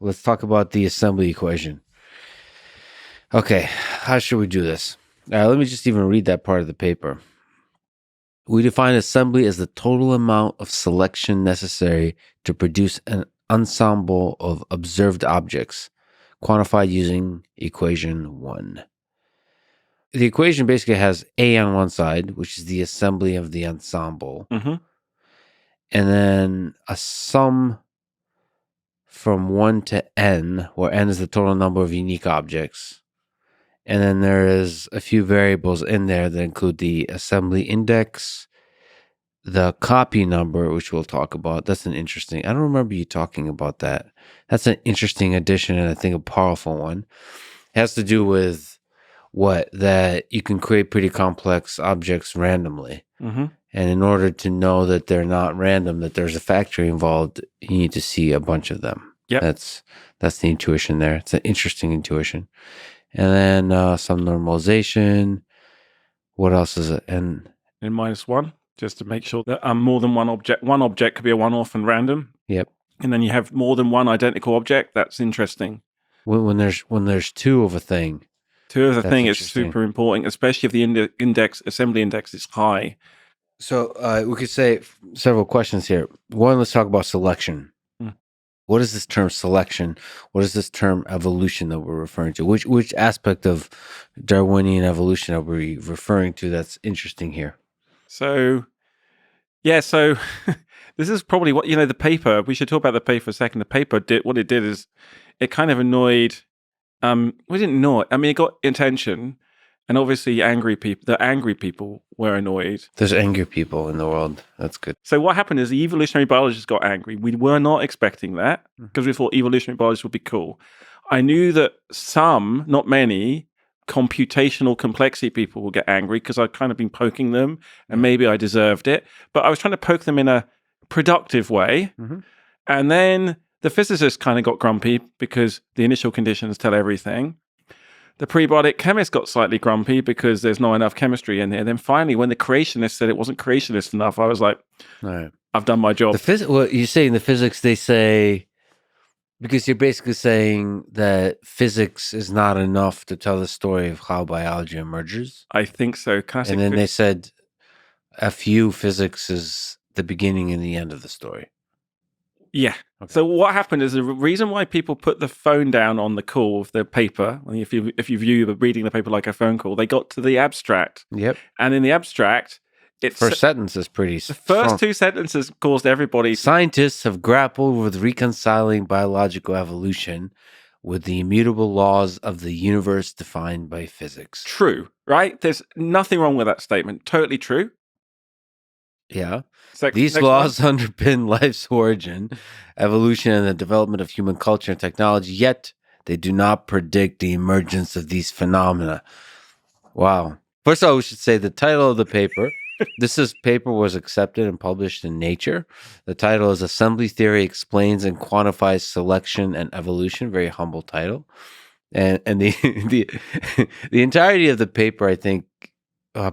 Let's talk about the assembly equation. Okay, how should we do this? Let me just even read that part of the paper. We define assembly as the total amount of selection necessary to produce an ensemble of observed objects, quantified using equation 1. The equation basically has A on one side, which is the assembly of the ensemble, Mm-hmm. and then a sum from 1 to n, where n is the total number of unique objects. And then there is a few variables in there that include the assembly index, the copy number, which we'll talk about. That's an interesting, I don't remember you talking about that. That's an interesting addition and I think a powerful one. It has to do with that you can create pretty complex objects randomly. Mm-hmm. And in order to know that they're not random, that there's a factory involved, you need to see a bunch of them. Yeah. That's the intuition there. It's an interesting intuition. And then some normalization. What else is it? And In -1, just to make sure that more than one object. One object could be a one-off and random. Yep. And then you have more than one identical object. That's interesting. When there's two of a thing. Two of the That's thing is interesting. super important, especially if the assembly index is high. So we could say several questions here. One, let's talk about selection. What is this term selection? What is this term evolution that we're referring to? Which aspect of Darwinian evolution are we referring to that's interesting here? So this is probably what, the paper, we should talk about the paper for a second. The paper what it did is it kind of annoyed, we didn't annoy, it got attention, and obviously the angry people were annoyed. There's angry people in the world. That's good. So what happened is the evolutionary biologists got angry. We were not expecting that because we thought evolutionary biologists would be cool. I knew that some, not many, computational complexity people will get angry because I've kind of been poking them and maybe I deserved it. But I was trying to poke them in a productive way. Mm-hmm. And then the physicists kind of got grumpy because the initial conditions tell everything. The prebiotic chemist got slightly grumpy because there's not enough chemistry in there. Then finally, when the creationist said it wasn't creationist enough, I was like, all right, I've done my job. What you say in the physics, they say, because you're basically saying that physics is not enough to tell the story of how biology emerges. I think so. And then they said FU physics is the beginning and the end of the story. Yeah. Okay. So what happened is the reason why people put the phone down on the call of the paper, if you view reading the paper like a phone call, they got to the abstract. Yep. And in the abstract, first sentence is pretty the first two sentences caused everybody. Scientists have grappled with reconciling biological evolution with the immutable laws of the universe defined by physics. True, right? There's nothing wrong with that statement. Totally true. Yeah. These laws underpin life's origin, evolution, and the development of human culture and technology, yet they do not predict the emergence of these phenomena. Wow. First of all, we should say the title of the paper. This paper was accepted and published in Nature. The title is Assembly Theory Explains and Quantifies Selection and Evolution. Very humble title. And the entirety of the paper, I think,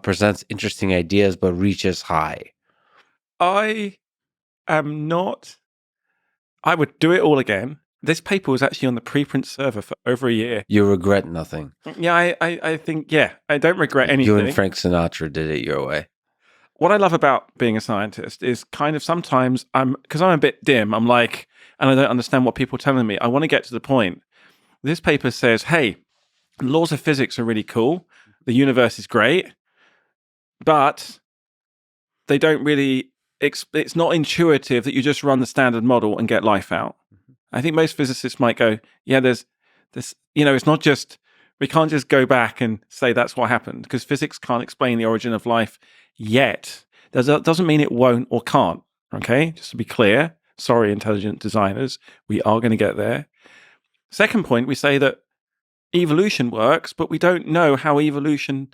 presents interesting ideas, but reaches high. I would do it all again. This paper was actually on the preprint server for over a year. You regret nothing. Yeah, I think, I don't regret anything. You and Frank Sinatra did it your way. What I love about being a scientist is kind of sometimes because I'm a bit dim, I'm like, and I don't understand what people are telling me. I want to get to the point. This paper says, hey, laws of physics are really cool. The universe is great, but they don't really, it's not intuitive that you just run the standard model and get life out. I think most physicists might go, yeah, there's this, it's not just, we can't just go back and say that's what happened because physics can't explain the origin of life yet. That doesn't mean it won't or can't, okay? Just to be clear, sorry, intelligent designers, we are going to get there. Second point, we say that evolution works, but we don't know how evolution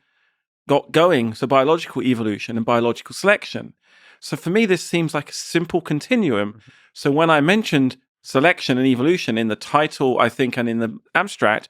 got going. So biological evolution and biological selection. So for me, this seems like a simple continuum. So when I mentioned selection and evolution in the title, I think, and in the abstract,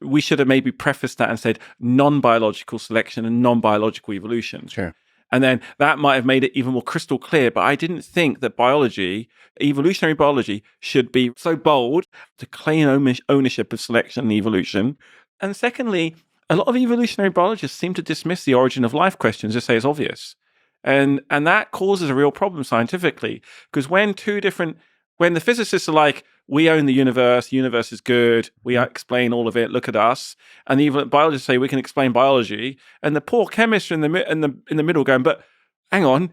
we should have maybe prefaced that and said non-biological selection and non-biological evolution. Sure. And then that might have made it even more crystal clear. But I didn't think that biology, evolutionary biology, should be so bold to claim ownership of selection and evolution. And secondly, a lot of evolutionary biologists seem to dismiss the origin of life questions, just say it's obvious. And that causes a real problem scientifically, because when the physicists are like, we own the universe is good, we explain all of it, look at us, and the biologists say we can explain biology, and the poor chemists in the middle going, but hang on.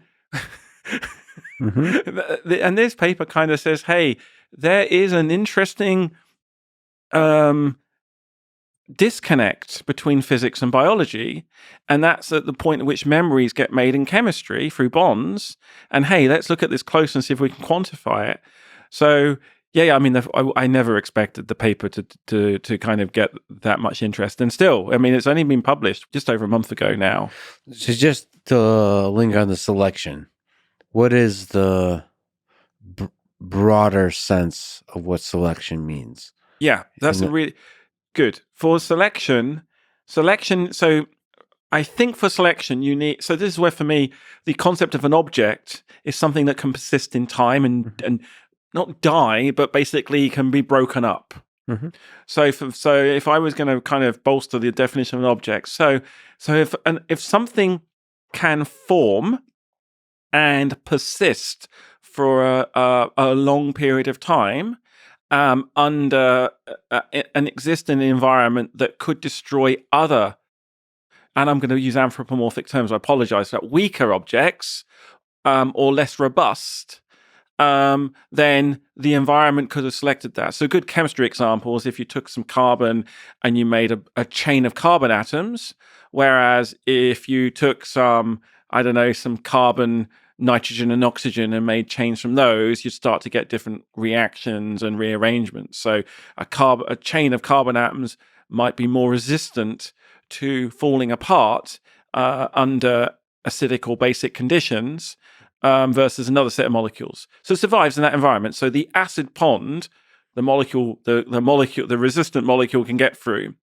And this paper kind of says, hey, there is an interesting disconnect between physics and biology, and that's at the point at which memories get made in chemistry through bonds. And hey, let's look at this close and see if we can quantify it. So yeah, I mean, I never expected the paper to kind of get that much interest, and still, I mean, it's only been published just over a month ago now. So just to linger on the selection, what is the broader sense of what selection means? Yeah, that's really good. For selection. So I think for selection, you need. So this is where, for me, the concept of an object is something that can persist in time and not die, but basically can be broken up. So if I was going to kind of bolster the definition of an object, so if something can form and persist for a long period of time under an existing environment that could destroy other, and I'm going to use anthropomorphic terms, I apologize for that, weaker objects or less robust, then the environment could have selected that. So good chemistry examples, if you took some carbon and you made a chain of carbon atoms, whereas if you took some carbon, nitrogen and oxygen and made chains from those, you'd start to get different reactions and rearrangements. So a chain of carbon atoms might be more resistant to falling apart under acidic or basic conditions versus another set of molecules. So it survives in that environment. So the acid pond, the resistant molecule can get through.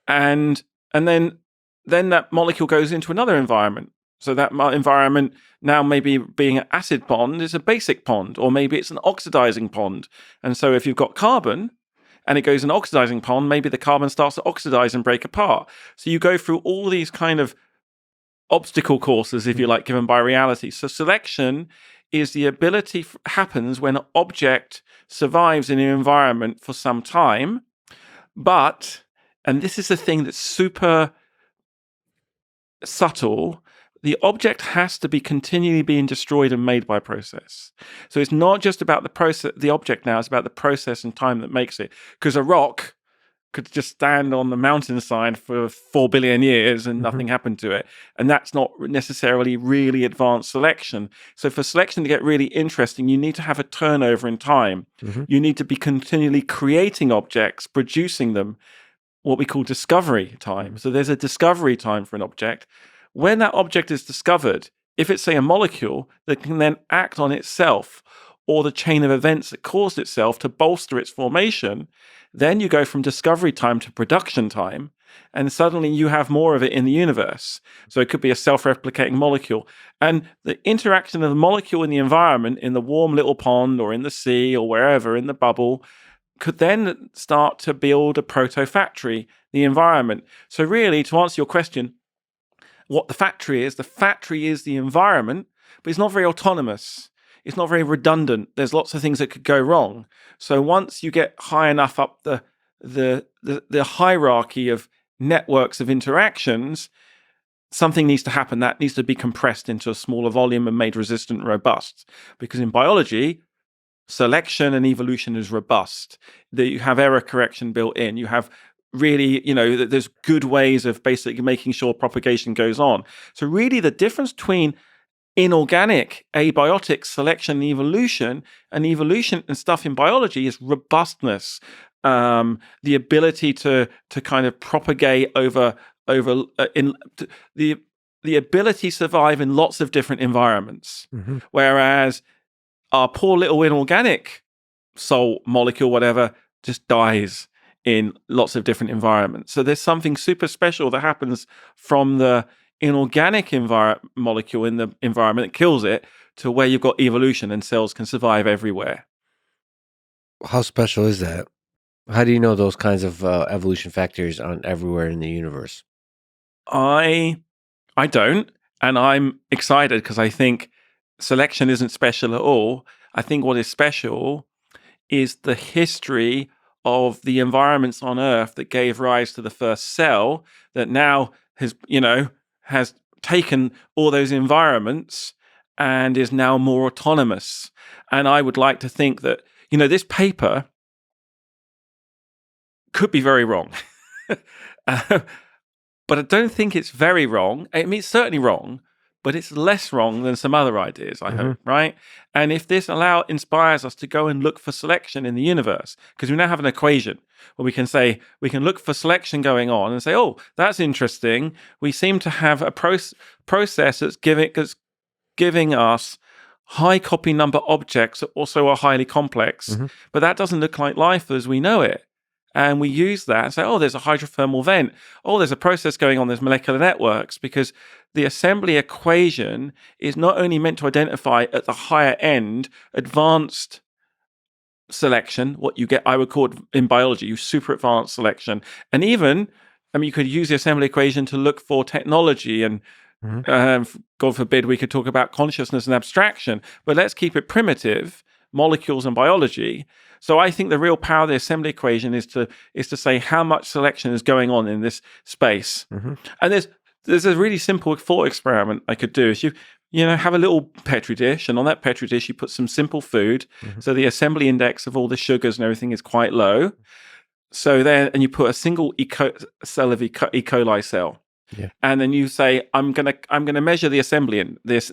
And then that molecule goes into another environment. So that environment now, maybe being an acid pond, is a basic pond, or maybe it's an oxidizing pond. And so if you've got carbon and it goes in an oxidizing pond, maybe the carbon starts to oxidize and break apart. So you go through all these kind of obstacle courses, if you like, given by reality. So selection is the ability happens when an object survives in an environment for some time, but, and this is the thing that's super subtle, the object has to be continually being destroyed and made by process. So it's not just about the process, the object now, it's about the process and time that makes it. Because a rock could just stand on the mountainside for 4 billion years and nothing happened to it. And that's not necessarily really advanced selection. So for selection to get really interesting, you need to have a turnover in time. You need to be continually creating objects, producing them, what we call discovery time. So there's a discovery time for an object. When that object is discovered, if it's, say, a molecule that can then act on itself or the chain of events that caused itself to bolster its formation, then you go from discovery time to production time, and suddenly you have more of it in the universe. So it could be a self-replicating molecule. And the interaction of the molecule in the environment, in the warm little pond or in the sea or wherever, in the bubble, could then start to build a proto-factory, the environment. So really, to answer your question, what the factory is the environment, but it's not very autonomous. It's not very redundant. There's lots of things that could go wrong. So once you get high enough up the hierarchy of networks of interactions, something needs to happen. That needs to be compressed into a smaller volume and made resistant and robust. Because in biology, selection and evolution is robust. That you have error correction built in. You have really, there's good ways of basically making sure propagation goes on. So really the difference between inorganic, abiotic selection and evolution and stuff in biology is robustness, the ability to kind of propagate over the ability to survive in lots of different environments. Whereas our poor little inorganic salt molecule, whatever, just dies in lots of different environments. So there's something super special that happens from the inorganic molecule in the environment that kills it to where you've got evolution and cells can survive everywhere. How special is that? How do you know those kinds of evolution factors aren't everywhere in the universe? I don't, and I'm excited because I think selection isn't special at all. I think what is special is the history of the environments on Earth that gave rise to the first cell that now has taken all those environments and is now more autonomous. And I would like to think that, this paper could be very wrong. But I don't think it's very wrong. I mean, it's certainly wrong, but it's less wrong than some other ideas, I hope, right? And if this inspires us to go and look for selection in the universe, because we now have an equation where we can look for selection going on and say, oh, that's interesting. We seem to have a process that's giving us high copy number objects that also are highly complex, but that doesn't look like life as we know it. And we use that and say, oh, there's a hydrothermal vent. Oh, there's a process going on. There's molecular networks, because the assembly equation is not only meant to identify at the higher end advanced selection, what you get, I would call it in biology, super advanced selection. And even, you could use the assembly equation to look for technology and God forbid we could talk about consciousness and abstraction, but let's keep it primitive, molecules and biology. So I think the real power of the assembly equation is to say how much selection is going on in this space. And there's a really simple thought experiment I could do. Is you have a little petri dish, and on that petri dish you put some simple food. So the assembly index of all the sugars and everything is quite low. So then, and you put a single cell of E. coli cell. Yeah. And then you say, I'm gonna measure the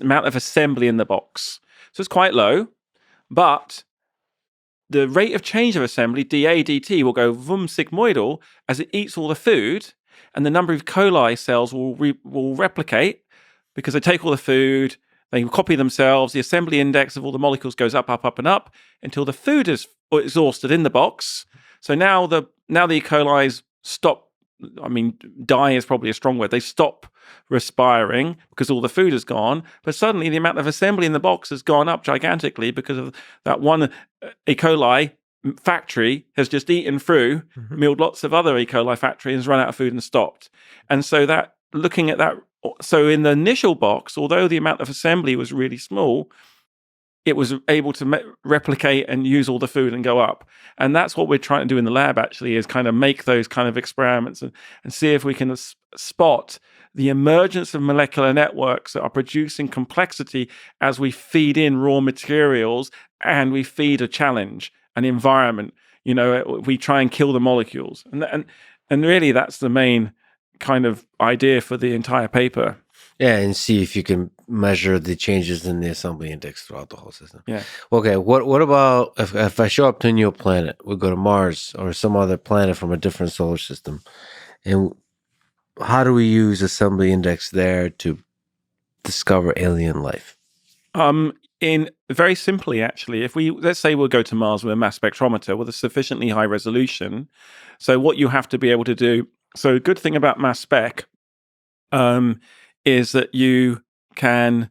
amount of assembly in the box. So it's quite low, but the rate of change of assembly, dA dt, will go sigmoidal as it eats all the food, and the number of coli cells will replicate because they take all the food, they copy themselves. The assembly index of all the molecules goes up, up, up, and up until the food is exhausted in the box. So now the E. coli's stop. Die is probably a strong word. They stop respiring because all the food is gone. But suddenly the amount of assembly in the box has gone up gigantically because of that one E. coli factory has just eaten through, milled lots of other E. coli factories, and run out of food and stopped. And so that, looking at that, so in the initial box, although the amount of assembly was really small, it was able to replicate and use all the food and go up. And that's what we're trying to do in the lab, actually, is kind of make those kind of experiments and see if we can spot the emergence of molecular networks that are producing complexity as we feed in raw materials and we feed a challenge, an environment. We try and kill the molecules. And really, that's the main kind of idea for the entire paper. Yeah, and see if you can measure the changes in the assembly index throughout the whole system. Yeah. Okay, what about if I show up to a new planet, we go to Mars or some other planet from a different solar system, and how do we use assembly index there to discover alien life? In very simply, actually, let's say we'll go to Mars with a mass spectrometer with a sufficiently high resolution. So what you have to be able to do, so a good thing about mass spec, is that you can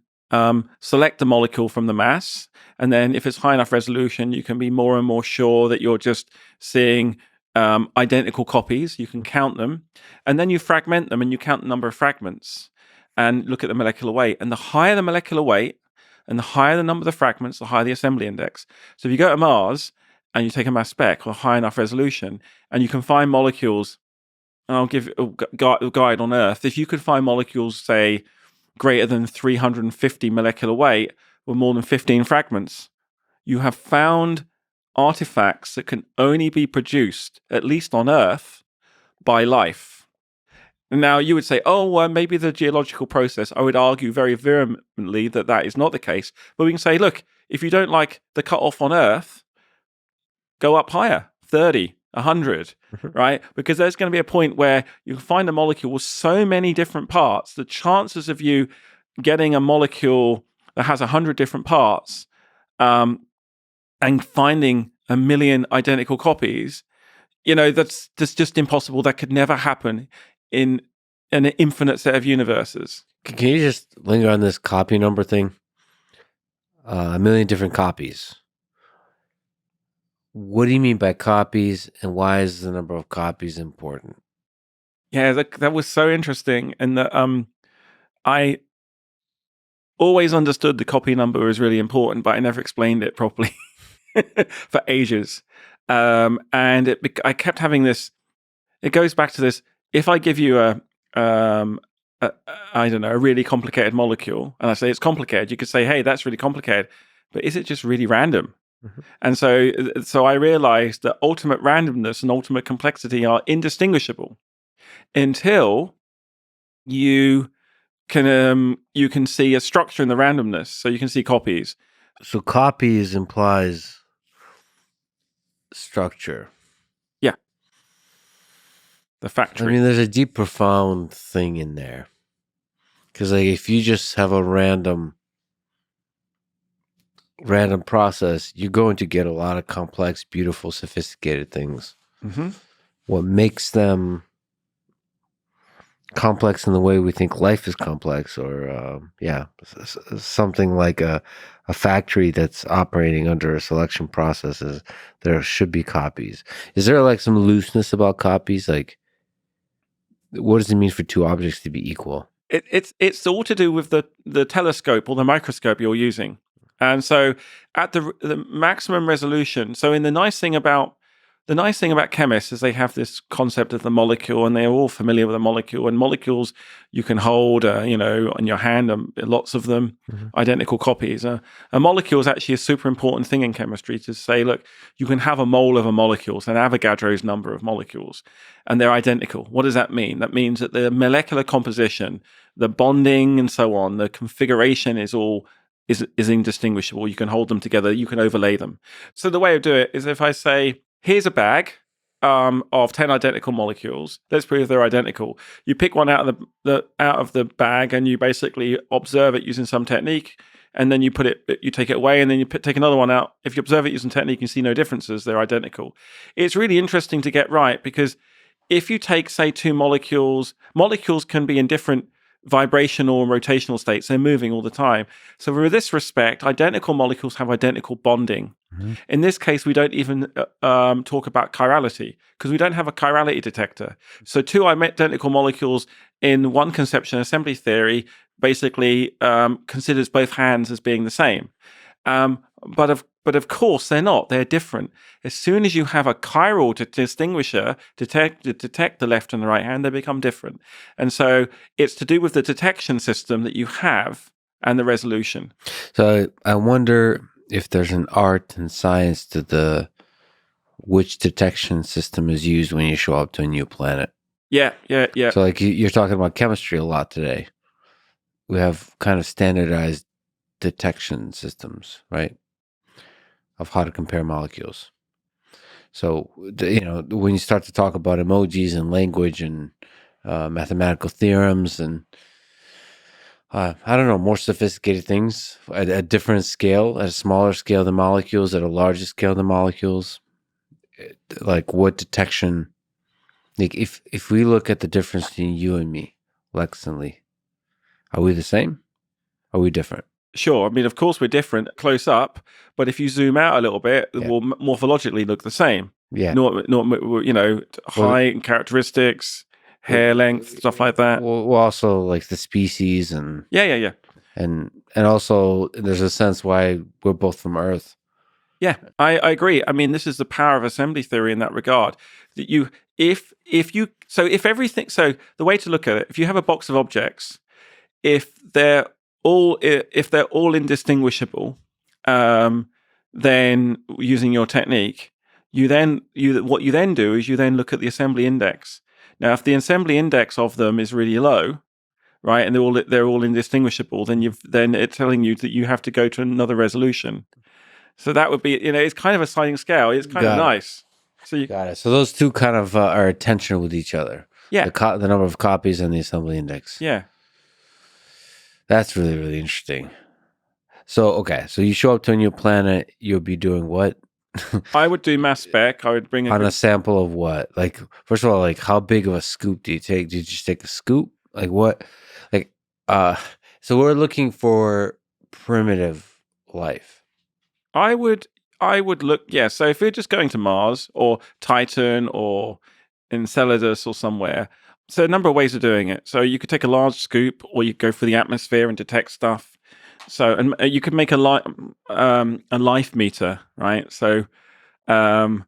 select the molecule from the mass, and then if it's high enough resolution, you can be more and more sure that you're just seeing identical copies. You can count them, and then you fragment them and you count the number of fragments and look at the molecular weight. And the higher the molecular weight and the higher the number of the fragments, the higher the assembly index. So if you go to Mars and you take a mass spec with a high enough resolution and you can find molecules, and I'll give a guide on Earth. If you could find molecules, say, greater than 350 molecular weight with more than 15 fragments, you have found artifacts that can only be produced, at least on Earth, by life. Now, you would say, maybe the geological process. I would argue very vehemently that is not the case. But we can say, look, if you don't like the cutoff on Earth, go up higher, 30. 100, right? Because there's going to be a point where you can find a molecule with so many different parts. The chances of you getting a molecule that has 100 different parts and finding 1 million identical copies, that's just impossible. That could never happen in an infinite set of universes. Can you just linger on this copy number thing? A million different copies. What do you mean by copies, and why is the number of copies important? Yeah, that was so interesting, and that I always understood the copy number was really important, but I never explained it properly for ages. And I kept having this. It goes back to this. If I give you I don't know, a really complicated molecule, and I say it's complicated, you could say, "Hey, that's really complicated," but is it just really random? Mhm. And so I realized that ultimate randomness and ultimate complexity are indistinguishable until you can see a structure in the randomness. So you can see copies. So copies implies structure. Yeah, the I factory. mean, there's a deep, profound thing in there. Because like, if you just have a random process, you're going to get a lot of complex, beautiful, sophisticated things. Mm-hmm. What makes them complex in the way we think life is complex, or something like a factory that's operating under a selection process, is there should be copies. Is there like some looseness about copies? Like, what does it mean for two objects to be equal? It's all to do with the telescope or the microscope you're using. And so at the maximum resolution, so in the nice thing about chemists is they have this concept of the molecule, and they're all familiar with the molecule. And molecules you can hold, on your hand, lots of them, identical copies. A molecule is actually a super important thing in chemistry to say, look, you can have a mole of a molecule, so an Avogadro's number of molecules, and they're identical. What does that mean? That means that the molecular composition, the bonding, and so on, the configuration is indistinguishable. You can hold them together. You can overlay them. So the way I do it is if I say, here's a bag of 10 identical molecules. Let's prove they're identical. You pick one out of the bag, and you basically observe it using some technique, and then you take it away, and then you take another one out. If you observe it using technique, you see no differences. They're identical. It's really interesting to get right, because if you take, say, two molecules can be in different vibrational and rotational states. They're moving all the time. So with this respect, identical molecules have identical bonding. Mm-hmm. In this case, we don't even talk about chirality, because we don't have a chirality detector. So two identical molecules in one conception assembly theory basically considers both hands as being the same. But of course, they're not. They're different. As soon as you have a chiral distinguisher detect the left and the right hand, they become different. And so it's to do with the detection system that you have and the resolution. So I wonder if there's an art and science to which detection system is used when you show up to a new planet. Yeah. So like you're talking about chemistry a lot today. We have kind of standardized detection systems, right? Of how to compare molecules. So, when you start to talk about emojis and language and mathematical theorems and, I don't know, more sophisticated things at a different scale, at a smaller scale than molecules, at a larger scale than molecules, like what detection, like if we look at the difference between you and me, Lex and Lee, are we the same? Are we different? Sure. I mean, of course, we're different close up, but if you zoom out a little bit, we'll morphologically look the same. Yeah. Height and characteristics, hair length, stuff like that. Well, also like the species and yeah, and also there's a sense why we're both from Earth. Yeah, I agree. I mean, this is the power of assembly theory in that regard. That the way to look at it, if you have a box of objects, if they're all indistinguishable, then using your technique, what you then do is you then look at the assembly index. Now, if the assembly index of them is really low, right, and they're all indistinguishable, then it's telling you that you have to go to another resolution. So that would be, it's kind of a sliding scale. It's kind of nice. So you got it. So those two kind of are at tension with each other. Yeah. The number of copies and the assembly index. Yeah. That's really, really interesting. So, okay. So you show up to a new planet, you'll be doing what? I would do mass spec. I would bring a sample of what? Like, first of all, like how big of a scoop do you take? Do you just take a scoop? Like what? Like So we're looking for primitive life. I would look, yeah. So if you're just going to Mars or Titan or Enceladus or somewhere, so a number of ways of doing it. So you could take a large scoop, or you could go for the atmosphere and detect stuff. So and you could make a life meter, right? So um,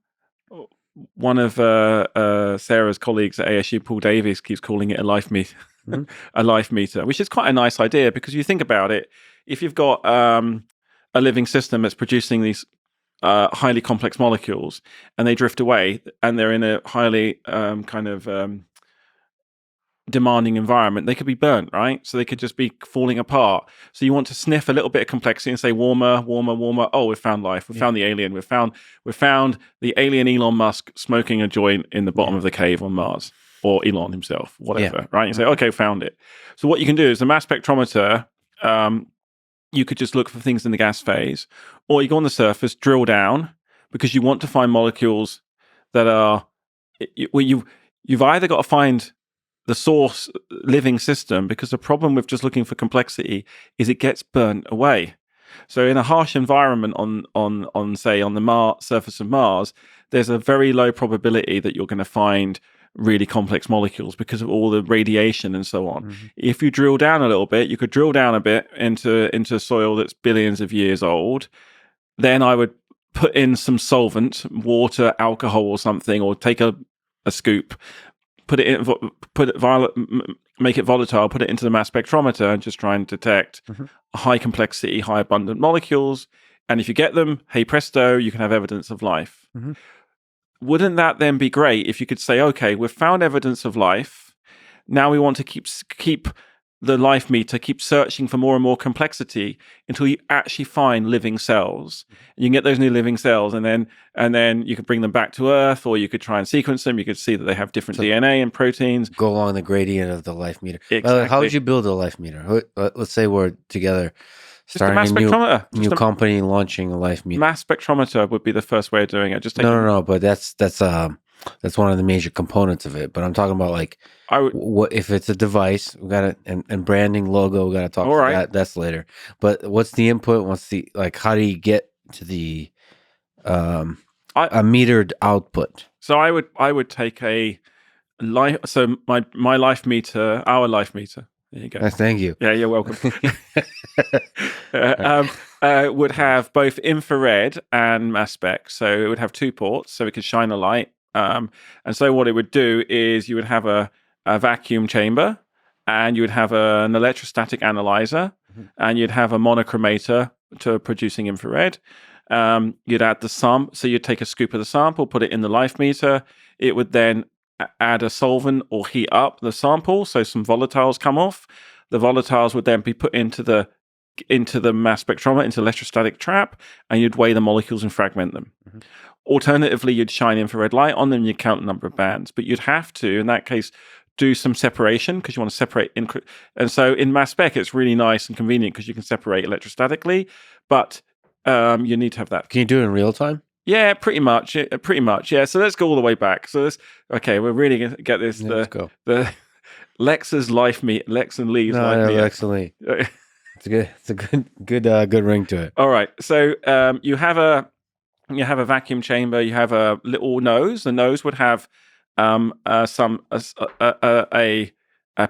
one of Sarah's colleagues at ASU, Paul Davies, keeps calling it a life meter, a life meter, which is quite a nice idea because you think about it. If you've got a living system that's producing these highly complex molecules, and they drift away, and they're in a highly demanding environment, they could be burnt, right? So they could just be falling apart. So you want to sniff a little bit of complexity and say warmer, warmer, warmer. Oh, we've found life. We found the alien. We found the alien Elon Musk smoking a joint in the bottom of the cave on Mars, or Elon himself, whatever, right? You say, okay, found it. So what you can do is the mass spectrometer. You could just look for things in the gas phase, or you go on the surface, drill down, because you want to find molecules that are. You've either got to find the source living system, because the problem with just looking for complexity is it gets burnt away. So in a harsh environment on say on the surface of Mars, there's a very low probability that you're going to find really complex molecules because of all the radiation and so on. If you drill down a little bit, you could drill down a bit into soil that's billions of years old. Then I would put in some solvent, water, alcohol or something, or take a scoop, make it volatile, put it into the mass spectrometer, and just try and detect high complexity, high abundant molecules. And if you get them, hey presto, you can have evidence of life. Wouldn't that then be great if you could say, okay, we've found evidence of life. Now we want to keep the life meter, keep searching for more and more complexity until you actually find living cells. And you can get those new living cells, and then you could bring them back to Earth, or you could try and sequence them. You could see that they have different DNA and proteins. Go along the gradient of the life meter. Exactly. How would you build a life meter? Let's say we're together, starting a new company, launching a life meter. Mass spectrometer would be the first way of doing it. No, but that's one of the major components of it. But I'm talking about like, what if it's a device? We got and branding, logo. We got to talk about that. That's later. But what's the input? What's the how do you get to the a metered output? So I would take a life. So my life meter, our life meter. There you go. Thank you. Yeah, you're welcome. Would have both infrared and mass spec. So it would have two ports, so it could shine a light. And so what it would do is you would have a vacuum chamber, and you would have an electrostatic analyzer, and you'd have a monochromator to producing infrared. You'd add the sample. So you'd take a scoop of the sample, put it in the life meter. It would then add a solvent or heat up the sample, so some volatiles come off. The volatiles would then be put into the mass spectrometer, into the electrostatic trap, and you'd weigh the molecules and fragment them. Alternatively, you'd shine infrared light on them, you'd count the number of bands, but you'd have to, in that case, do some separation, because you want to separate. And so in mass spec, it's really nice and convenient because you can separate electrostatically, but you need to have that. Can you do it in real time? Yeah, pretty much. Yeah. So let's go all the way back. So we're really going to get this. Let's go. The Lex's life meet, Lex and Lee's life meet. Lex and Lee. It's a good ring to it. All right. So you have a vacuum chamber. You have a little nose. The nose would have a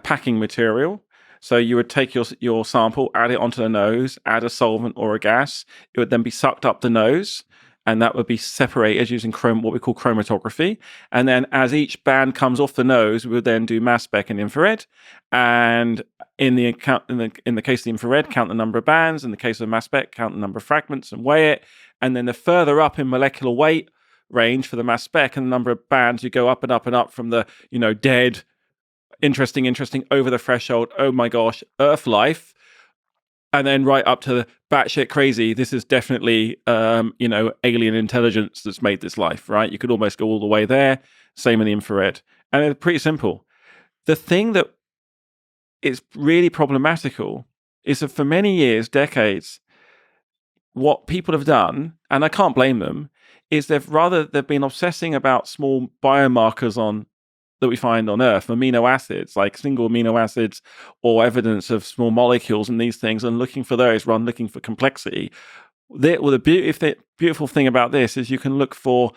packing material. So you would take your sample, add it onto the nose, add a solvent or a gas. It would then be sucked up the nose, and that would be separated using what we call chromatography. And then as each band comes off the nose, we would then do mass spec and infrared. And in the case of the infrared, count the number of bands. In the case of mass spec, count the number of fragments and weigh it. And then the further up in molecular weight range for the mass spec and the number of bands, you go up and up and up from the dead, interesting, over the threshold, oh my gosh, Earth life, and then right up to the batshit crazy, this is definitely, alien intelligence that's made this life, right? You could almost go all the way there. Same in the infrared. And it's pretty simple. The thing that is really problematical is that for many years, decades, what people have done, and I can't blame them, is they've been obsessing about small biomarkers on that we find on Earth, amino acids, like single amino acids or evidence of small molecules and these things, and looking for those rather than looking for complexity. The beautiful thing about this is you can look for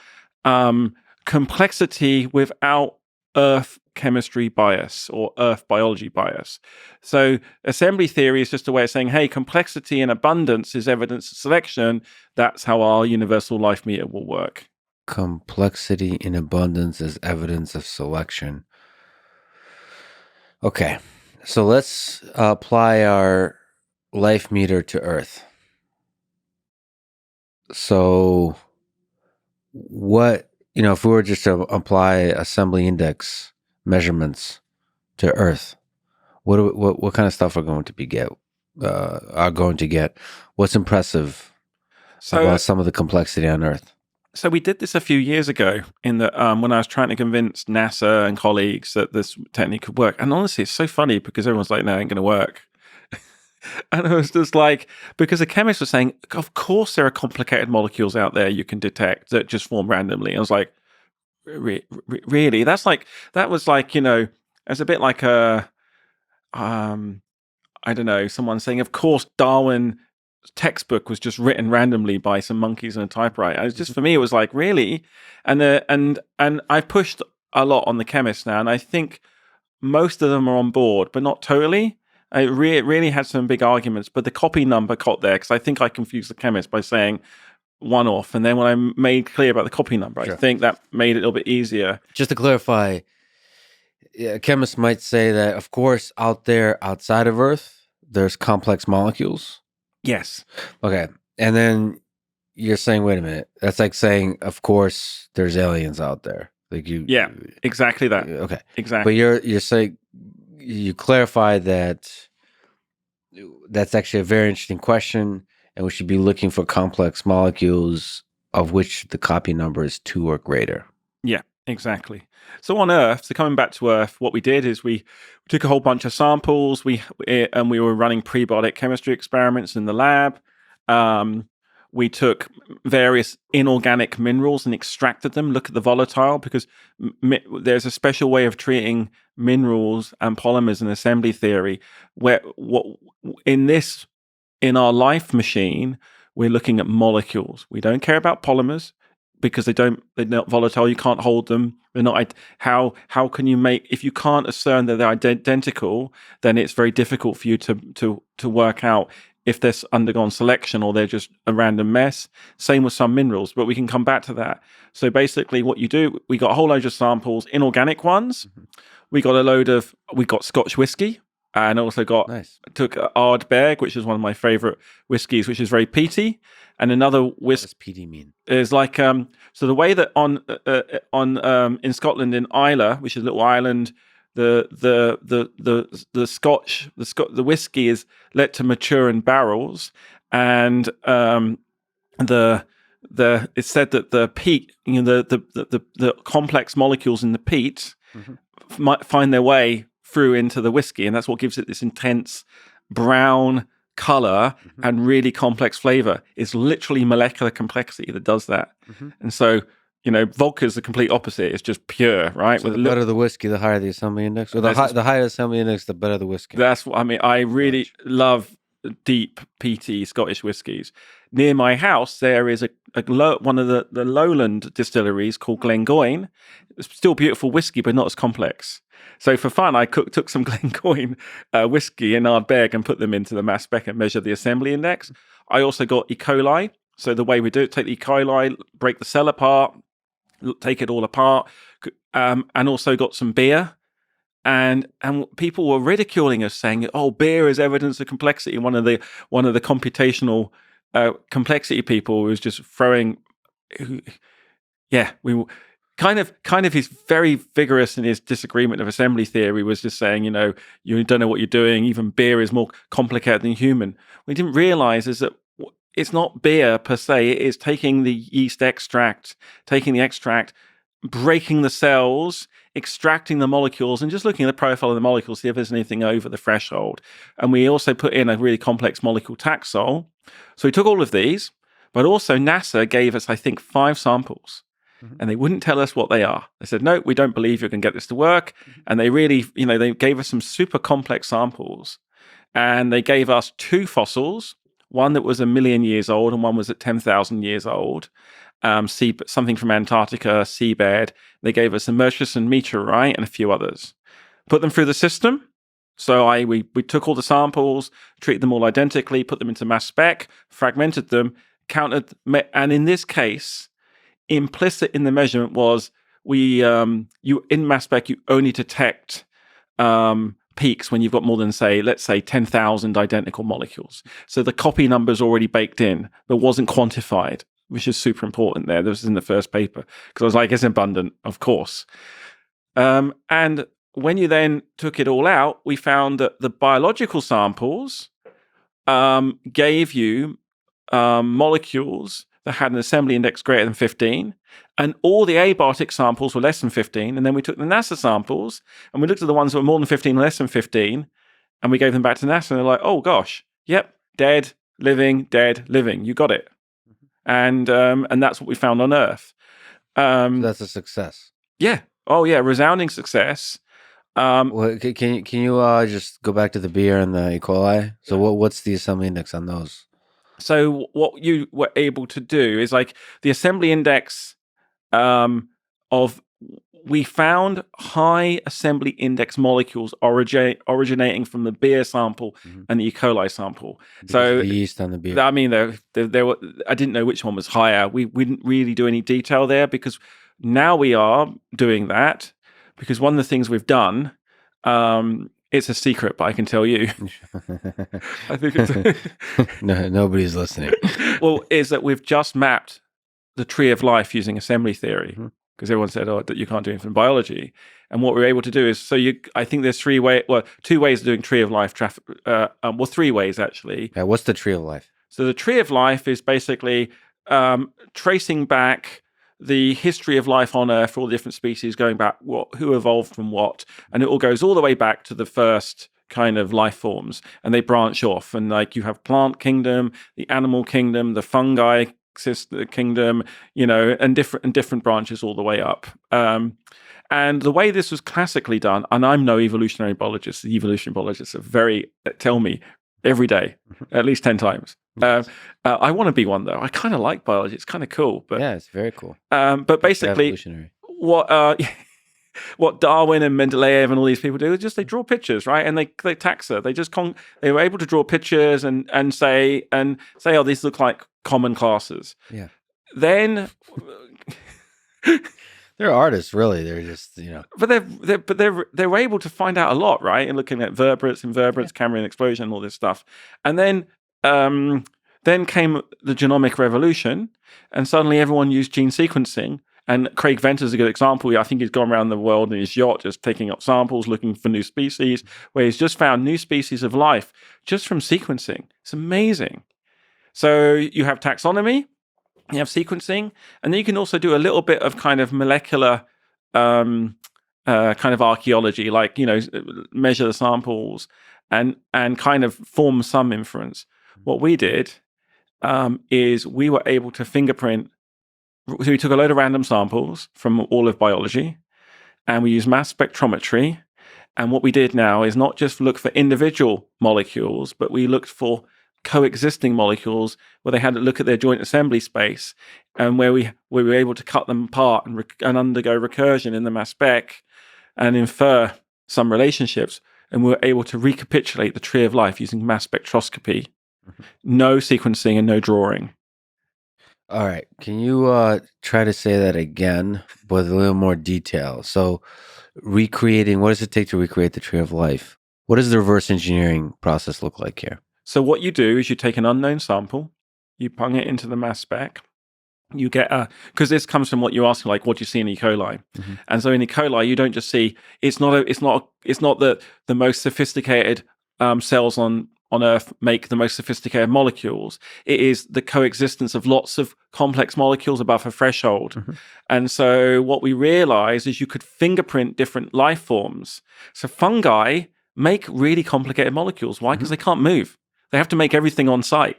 complexity without Earth chemistry bias or Earth biology bias. So assembly theory is just a way of saying, hey, complexity and abundance is evidence of selection. That's how our universal life meter will work. Complexity in abundance is evidence of selection. Okay, so let's apply our life meter to Earth. So what, if we were just to apply assembly index measurements to Earth, what kind of stuff are going to get? What's impressive about some of the complexity on Earth? So we did this a few years ago in the when I was trying to convince NASA and colleagues that this technique could work. And honestly, it's so funny because everyone's like, no, it ain't going to work. And it was just like, because the chemists were saying, of course there are complicated molecules out there you can detect that just form randomly. I was like, really? That was like, it's a bit like I don't know, someone saying, of course Darwin textbook was just written randomly by some monkeys and a typewriter. It's just, for me, it was like, really? And I've pushed a lot on the chemists now, and I think most of them are on board, but not totally. I really had some big arguments, but the copy number got there because I think I confused the chemist by saying one off, and then when I made clear about the copy number, sure, I think that made it a little bit easier. Just to clarify, chemists might say that, of course, out there outside of Earth, there's complex molecules. Yes. Okay. And then you're saying, wait a minute, that's like saying, of course, there's aliens out there. Like yeah, exactly that. Okay. Exactly. But you're saying, you clarify that that's actually a very interesting question, and we should be looking for complex molecules of which the copy number is 2 or greater. Yeah, exactly. So on Earth, so coming back to Earth, what we did is we took a whole bunch of samples. We were running prebiotic chemistry experiments in the lab. We took various inorganic minerals and extracted them. Look at the volatile, because there's a special way of treating minerals and polymers in assembly theory, where in our life machine, we're looking at molecules. We don't care about polymers because they're not volatile. You can't hold them. They're not. How can you make, if you can't ascertain that they're identical, then it's very difficult for you to work out if they're undergone selection or they're just a random mess. Same with some minerals, but we can come back to that. So basically what you do, we got a whole load of samples, inorganic ones. Mm-hmm. We got Scotch whiskey, and also took Ardbeg, which is one of my favorite whiskeys, which is very peaty. And another whiskey. What does peaty mean? Is like, so the way that in Scotland, in Islay, which is a little island, the whiskey is let to mature in barrels, and it's said that the peat, the complex molecules in the peat, mm-hmm, might find their way through into the whiskey, and that's what gives it this intense brown color, mm-hmm, and really complex flavor. It's literally molecular complexity that does that. Mm-hmm. And so, vodka is the complete opposite. It's just pure, right? So the better the whiskey, the higher the assembly index. Or the higher assembly index, the better the whiskey. That's what I mean. I really love deep, peaty Scottish whiskies. Near my house, there is one of the lowland distilleries called Glengoyne. It's still beautiful whiskey, but not as complex. So for fun, I took some Glengoyne whiskey in Ardbeg and put them into the mass spec and measured the assembly index. I also got E. coli. So the way we do it, take the E. coli, break the cell apart, take it all apart, and also got some beer. And people were ridiculing us, saying, "Oh, beer is evidence of complexity." One of the computational complexity people was just throwing, we kind of he's very vigorous in his disagreement of assembly theory, was just saying, you don't know what you're doing. Even beer is more complicated than human. What we didn't realize is that it's not beer per se. It is taking the yeast extract, breaking the cells, extracting the molecules, and just looking at the profile of the molecules, see if there's anything over the threshold. And we also put in a really complex molecule Taxol. So we took all of these, but also NASA gave us, I think, 5 samples. and they wouldn't tell us what they are. They said, no, we don't believe you can get this to work. And they really, they gave us some super complex samples, and they gave us 2 fossils, one that was 1 million years old and one was at 10,000 years old. Something from Antarctica, seabed. They gave us a Murchison meteorite and a few others. Put them through the system. So we took all the samples, treated them all identically, put them into mass spec, fragmented them, counted, and in this case, implicit in the measurement was you in mass spec you only detect peaks when you've got more than let's say 10,000 identical molecules. So the copy number is already baked in, but wasn't quantified, which is super important there. This was in the first paper because I was like, it's abundant, of course. And when you then took it all out, we found that the biological samples gave you molecules that had an assembly index greater than 15, and all the abiotic samples were less than 15. And then we took the NASA samples and we looked at the ones that were more than 15 and less than 15, and we gave them back to NASA, and they're like, oh gosh, yep, dead, living, you got it. And that's what we found on Earth. So that's a success. Yeah. Oh yeah, resounding success. Well, can you just go back to the beer and the E. coli? So what's the assembly index on those? So what you were able to do is like the assembly index we found high assembly index molecules originating from the beer sample and the E. coli sample. So the yeast on the beer. I mean, there were. I didn't know which one was higher. We didn't really do any detail there because now we are doing that because one of the things we've done. It's a secret, but I can tell you. I think it's no, nobody's listening. Well, is that we've just mapped the tree of life using assembly theory because everyone said, that you can't do anything in biology. And what we're able to do is, I think there's 2 ways of doing tree of life. 3 ways actually. Yeah, what's the tree of life? So the tree of life is basically tracing back the history of life on Earth for all the different species, going back who evolved from what, and it all goes all the way back to the first kind of life forms, and they branch off, and like you have plant kingdom, the animal kingdom, the fungi kingdom, and different branches all the way up. And the way this was classically done, and I'm no evolutionary biologist. The evolutionary biologists tell me every day, at least 10 times. I want to be one though. I kind of like biology. It's kind of cool. But yeah, it's very cool. But basically, what Darwin and Mendeleev and all these people do is just they draw pictures, right? And they taxa. They were able to draw pictures and say, oh, these look like common classes. Yeah. Then they're artists, really. They're just But they're able to find out a lot, right? And looking at invertebrates, Cambrian explosion, all this stuff, and then came the genomic revolution, and suddenly everyone used gene sequencing. And Craig Venter's a good example. I think he's gone around the world in his yacht just taking up samples, looking for new species, where he's just found new species of life just from sequencing. It's amazing. So you have taxonomy, you have sequencing, and then you can also do a little bit of kind of molecular kind of archaeology, like, measure the samples and kind of form some inference. What we did is we were able to fingerprint. So we took a load of random samples from all of biology, and we used mass spectrometry. And what we did now is not just look for individual molecules, but we looked for coexisting molecules where they had to look at their joint assembly space, and where we were able to cut them apart and undergo recursion in the mass spec and infer some relationships. And we were able to recapitulate the tree of life using mass spectroscopy. No sequencing and no drawing. All right. Can you try to say that again with a little more detail? So what does it take to recreate the tree of life? What does the reverse engineering process look like here? So what you do is you take an unknown sample, you pung it into the mass spec, you get because this comes from what you asked, like what do you see in E. coli? And so in E. coli, you don't just see, it's not the most sophisticated cells on Earth make the most sophisticated molecules. It is the coexistence of lots of complex molecules above a threshold. And so what we realized is you could fingerprint different life forms. So fungi make really complicated molecules. Why? Because they can't move. They have to make everything on site.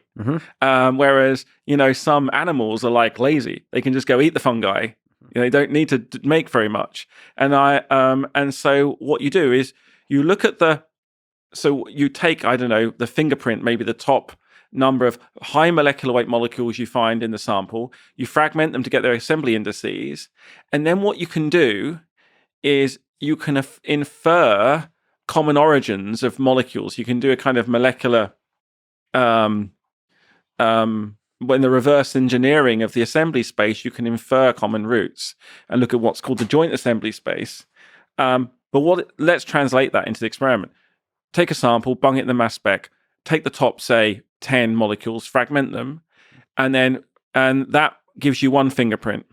Whereas, some animals are like lazy. They can just go eat the fungi, They don't need to make very much. And so what you do is you look at so you take, I don't know, the fingerprint, maybe the top number of high molecular weight molecules you find in the sample, you fragment them to get their assembly indices, and then what you can do is you can infer common origins of molecules. You can do a kind of molecular when the reverse engineering of the assembly space, you can infer common roots and look at what's called the joint assembly space. Let's translate that into the experiment. Take a sample, bung it in the mass spec, take the top, say, 10 molecules, fragment them, and that gives you one fingerprint.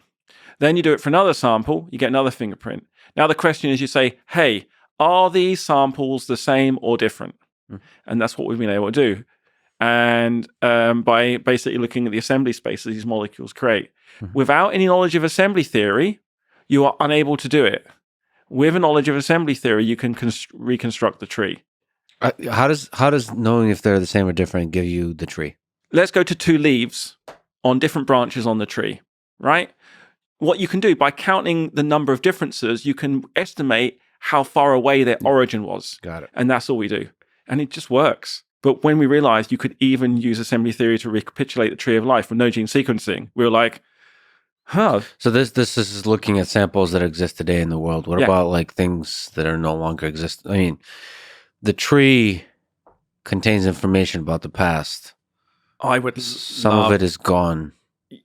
Then you do it for another sample, you get another fingerprint. Now the question is, you say, hey, are these samples the same or different? And that's what we've been able to do. And by basically looking at the assembly space that these molecules create. Without any knowledge of assembly theory, you are unable to do it. With a knowledge of assembly theory, you can reconstruct the tree. How does knowing if they're the same or different give you the tree? Let's go to 2 leaves on different branches on the tree, right? What you can do, by counting the number of differences, you can estimate how far away their origin was. Got it. And that's all we do. And it just works. But when we realized you could even use assembly theory to recapitulate the tree of life with no gene sequencing, we were like, huh. So this is looking at samples that exist today in the world. What about like things that are no longer exist? I mean, the tree contains information about the past. Some of it is gone.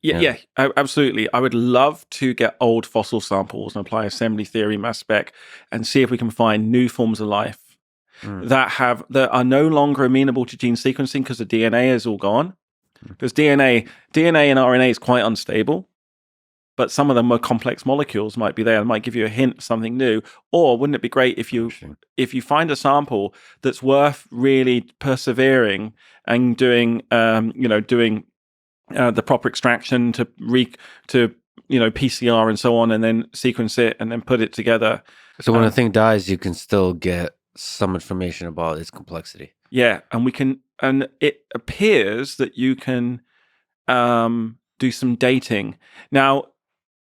Yeah, absolutely. I would love to get old fossil samples and apply assembly theory, mass spec, and see if we can find new forms of life that are no longer amenable to gene sequencing because the DNA is all gone. Because DNA and RNA is quite unstable, but some of the more complex molecules might be there and might give you a hint of something new. Or wouldn't it be great if you find a sample that's worth really persevering and doing the proper extraction to PCR and so on, and then sequence it and then put it together. So when a thing dies, you can still get some information about its complexity. Yeah, and it appears that you can do some dating. Now,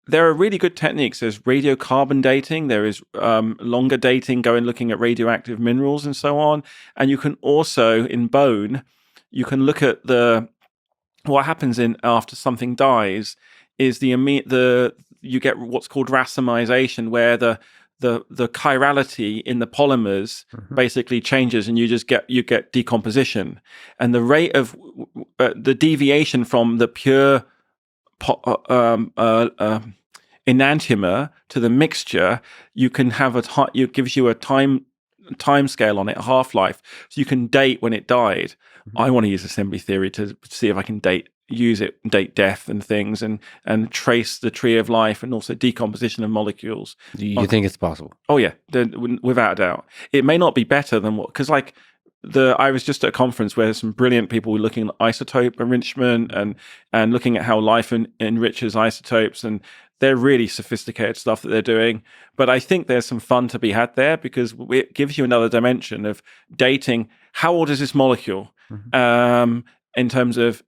there are really good techniques. There's radiocarbon dating. There is longer dating, looking at radioactive minerals and so on. And you can also, in bone, you can look at what happens after something dies is you get what's called racemization, where the chirality in the polymers basically changes, and you get decomposition, and the rate of the deviation from the pure enantiomer to the mixture, you can have it gives you a time scale on it, a half-life, so you can date when it died. I want to use assembly theory to see if I can date death and things, and trace the tree of life and also decomposition of molecules. You think it's possible? Oh yeah, without a doubt. It may not be better than because I was just at a conference where some brilliant people were looking at isotope enrichment and looking at how life enriches isotopes, and they're really sophisticated stuff that they're doing. But I think there's some fun to be had there, because it gives you another dimension of dating. How old is this molecule? In terms of,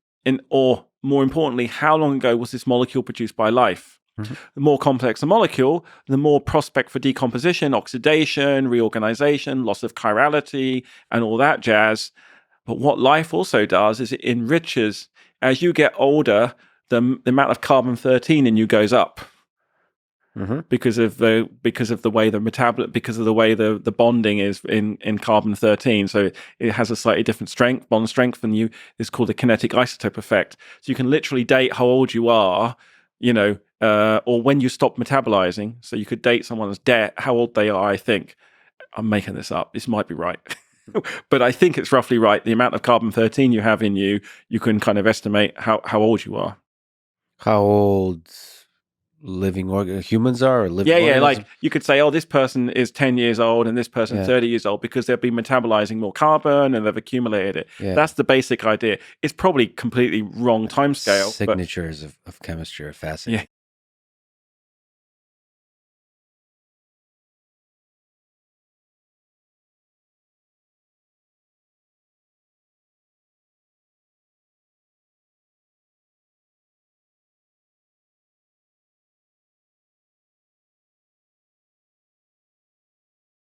or more importantly, how long ago was this molecule produced by life? The more complex the molecule, the more prospect for decomposition, oxidation, reorganization, loss of chirality, and all that jazz. But what life also does is it enriches. As you get older, the amount of carbon-13 in you goes up. Because of the way the bonding is in carbon-13, so it has a slightly different bond strength, and it's called the kinetic isotope effect. So you can literally date how old you are, or when you stop metabolizing. So you could date someone's how old they are. I think I'm making this up. This might be right, but I think it's roughly right. The amount of carbon-13 you have in you can kind of estimate how old you are. How old living humans are, or living organisms? Like you could say, this person is 10 years old and this person 30 years old, because they'll be metabolizing more carbon and they've accumulated it. That's the basic idea. It's probably completely wrong timescale. Signatures of chemistry are fascinating.